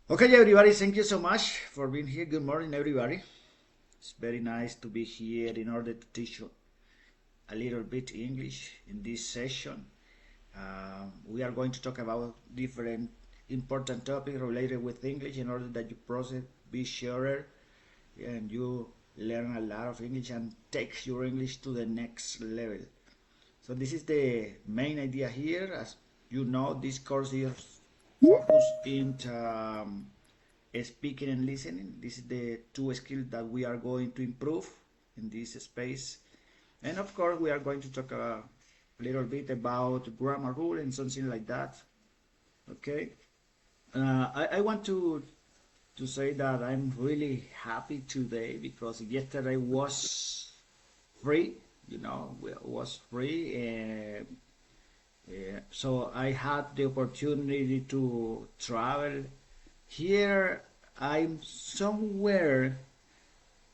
Okay, everybody, thank you so much for being here. Good morning, everybody. It's very nice to be here in order to teach you a little bit English in this session. We are going to talk about different important topics related with English in order that you process, be surer, and you learn a lot of English and take your English to the next level. So this is the main idea here. As you know, this course is focused in speaking and listening. This is the two skills that we are going to improve in this space. And of course, we are going to talk a little bit about grammar rule and something like that. Okay. I want to say that I'm really happy today because yesterday was free. Was free, and so I had the opportunity to travel. Here I'm somewhere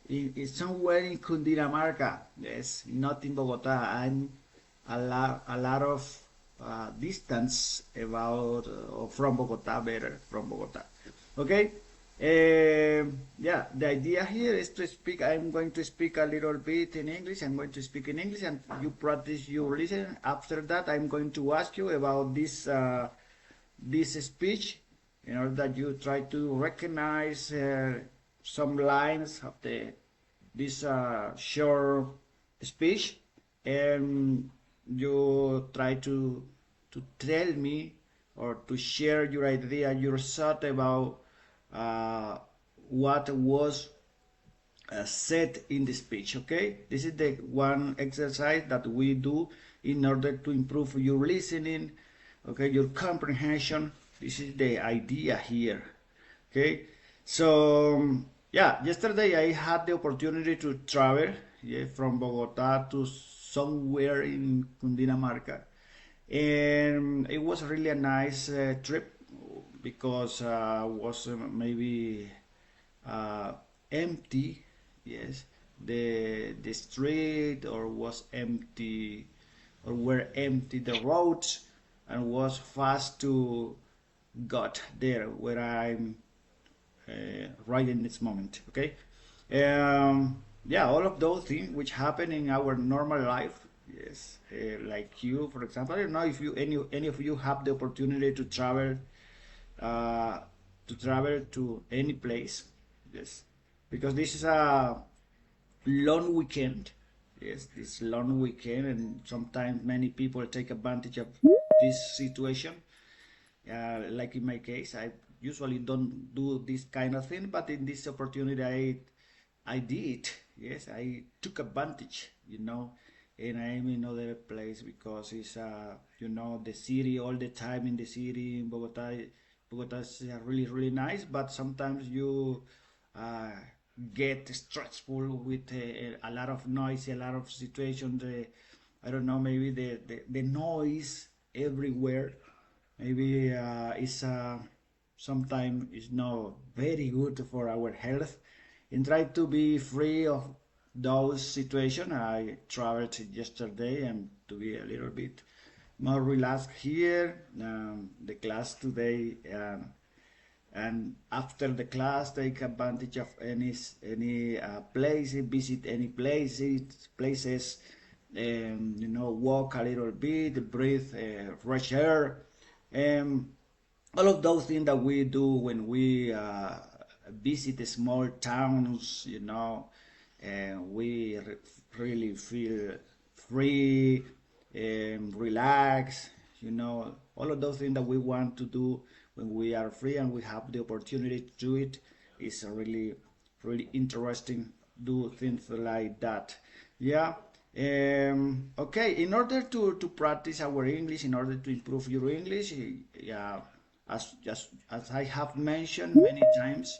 in Cundinamarca. Yes, not in Bogota. I'm a lot of distance about from Bogota, better from Bogota. Okay. Yeah, the idea here is to speak. I'm going to speak a little bit in English. I'm going to speak in English, and you practice your listen. After that, I'm going to ask you about this speech in order that you try to recognize some lines of this short speech, and you try to tell me or to share your idea, your thought about uh, what was said in the speech. Okay, this is the one exercise that we do in order to improve your listening, okay, your comprehension. This is the idea here. Okay, so yeah, yesterday I had the opportunity to travel, yeah, from Bogota to somewhere in Cundinamarca, and it was really a nice trip because was maybe uh, empty. Yes, the street or was empty or were empty the roads, and was fast to got there where I'm right in this moment. Okay. Yeah, all of those things which happen in our normal life. Yes, like you, for example. I don't know if you any of you have the opportunity uh, to travel to any place. Yes, because this is a long weekend. Yes, this long weekend, and sometimes many people take advantage of this situation. Like in my case, I usually don't do this kind of thing, but in this opportunity, I did. Yes, I took advantage. And I'm in other place because it's the city all the time in the city in Bogota. Bogota is really really nice, but sometimes you uh, get stressful with a lot of noise, a lot of situations. I don't know, maybe the noise everywhere. Maybe it's sometimes it's not very good for our health. And try to be free of those situations. I traveled yesterday and to be a little bit more relaxed here. The class today, and after the class, take advantage of any place, visit any places, walk a little bit, breathe fresh air, and all of those things that we do when we visit small towns, and we really feel free and relax, all of those things that we want to do when we are free and we have the opportunity to do it is really, really interesting. Do things like that. Yeah. Okay, in order to practice our English, in order to improve your English, yeah, as I have mentioned many times,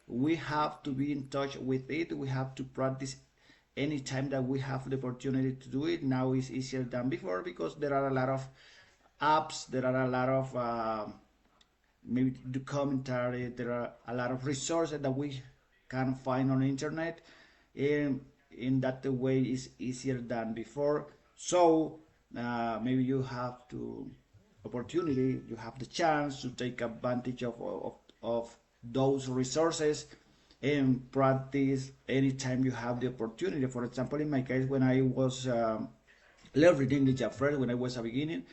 we have to be in touch with it. We have to practice anytime that we have the opportunity to do it. Now is easier than before because there are a lot of apps, there are a lot of maybe the commentary, there are a lot of resources that we can find on the internet, and in that way is easier than before. So maybe you have to opportunity, you have the chance to take advantage of those resources and practice anytime you have the opportunity. For example, in my case, when I was learning English at first, when I was a beginning,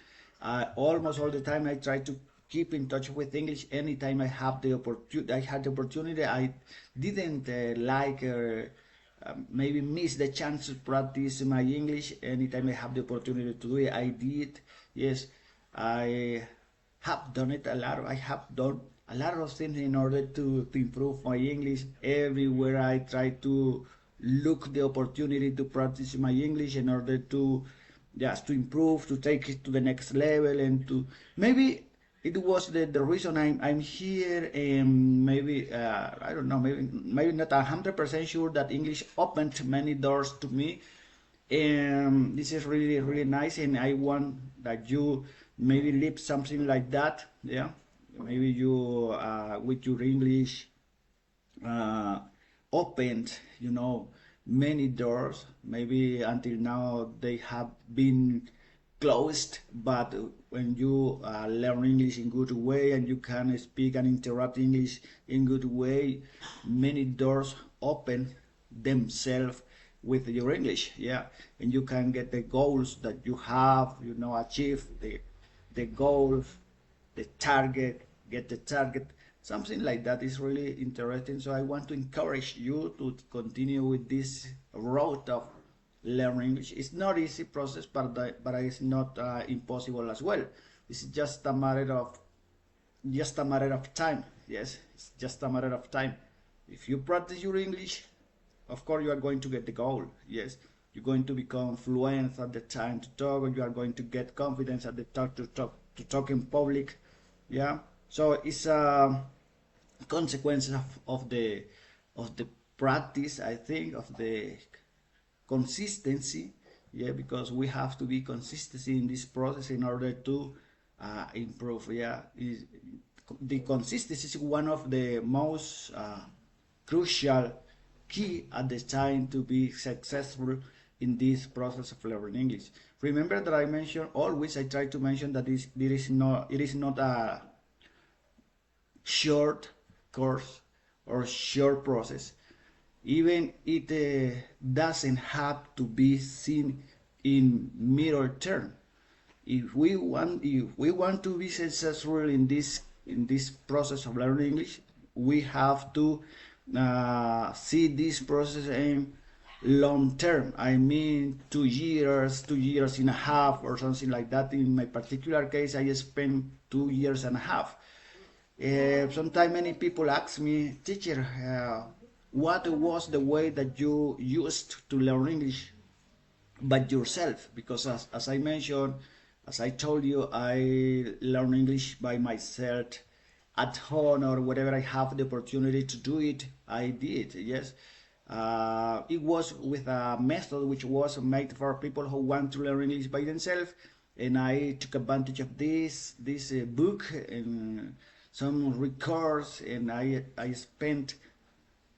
almost all the time I try to keep in touch with English anytime I have the opportunity. I had the opportunity. I didn't maybe miss the chance to practice my English anytime I have the opportunity to do it. I did. Yes, I have done it a lot. I have done a lot of things in order to improve my English. Everywhere I try to look the opportunity to practice my English in order to just to improve, to take it to the next level, and to maybe it was the reason I'm here, and maybe I don't know, maybe not 100% sure that English opened many doors to me. And this is really nice, and I want that you maybe live something like that. Yeah, maybe you with your English uh, opened, many doors. Maybe until now they have been closed, but when you learn English in good way and you can speak and interact English in good way, many doors open themselves with your English. Yeah, and you can get the goals that you have, achieve the goals, the target, get the target. Something like that is really interesting. So I want to encourage you to continue with this road of learning English. It's not easy process, but it's not impossible as well. It's just a matter of time. Yes, it's just a matter of time. If you practice your English, of course you are going to get the goal. Yes, you're going to become fluent at the time to talk, or you are going to get confidence at the talk in public. Yeah, so it's a consequence of the practice, I think, of the consistency. Yeah, because we have to be consistency in this process in order to improve. Yeah, the consistency is one of the most crucial key at the time to be successful in this process of learning English. Remember that I mentioned always, I try to mention that it is not a short course or short process. Even it doesn't have to be seen in middle term. If we want to be successful in this process of learning English, we have to see this process in long term. I mean 2 years, 2 years and a half, or something like that. In my particular case, I spent 2 years and a half. Sometimes many people ask me, teacher, what was the way that you used to learn English by yourself? Because as I mentioned, as I told you, I learn English by myself at home, or wherever I have the opportunity to do it, I did. Yes, it was with a method which was made for people who want to learn English by themselves, and I took advantage of this book and some records, and I spent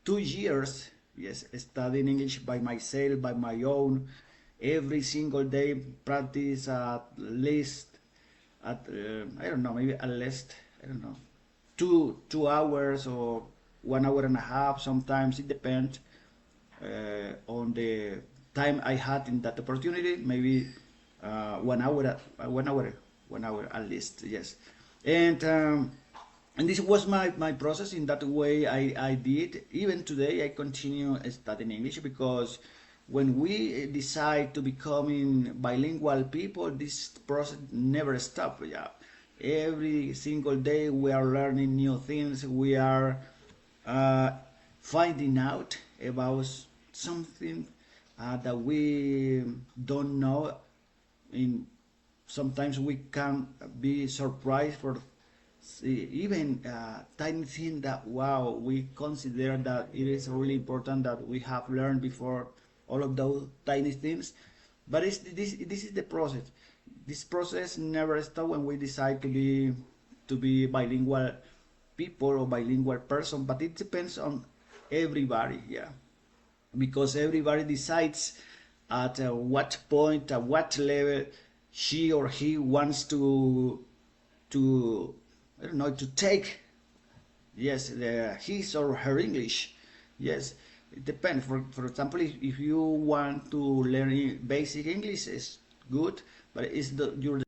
2 years, yes, studying English by myself, by my own, every single day, practice at least, I don't know, maybe at least, I don't know, 2 hours or 1 hour and a half. Sometimes it depends on the time I had in that opportunity. Maybe 1 hour, 1 hour, 1 hour at least. Yes, and this was my process. In that way, I did. Even today, I continue studying English, because when we decide to becoming bilingual people, this process never stops. Yeah, every single day we are learning new things. We are finding out about something that we don't know. In Sometimes we can be surprised for even tiny thing that, wow, we consider that it is really important that we have learned before, all of those tiny things. But this is the process. This process never stops when we decide to be bilingual people or bilingual person. But it depends on everybody. Yeah, because everybody decides at what point, at what level she or he wants to I don't know, to take yes, his or her English. Yes, it depends. For example, if you want to learn basic English, it's good, but it's your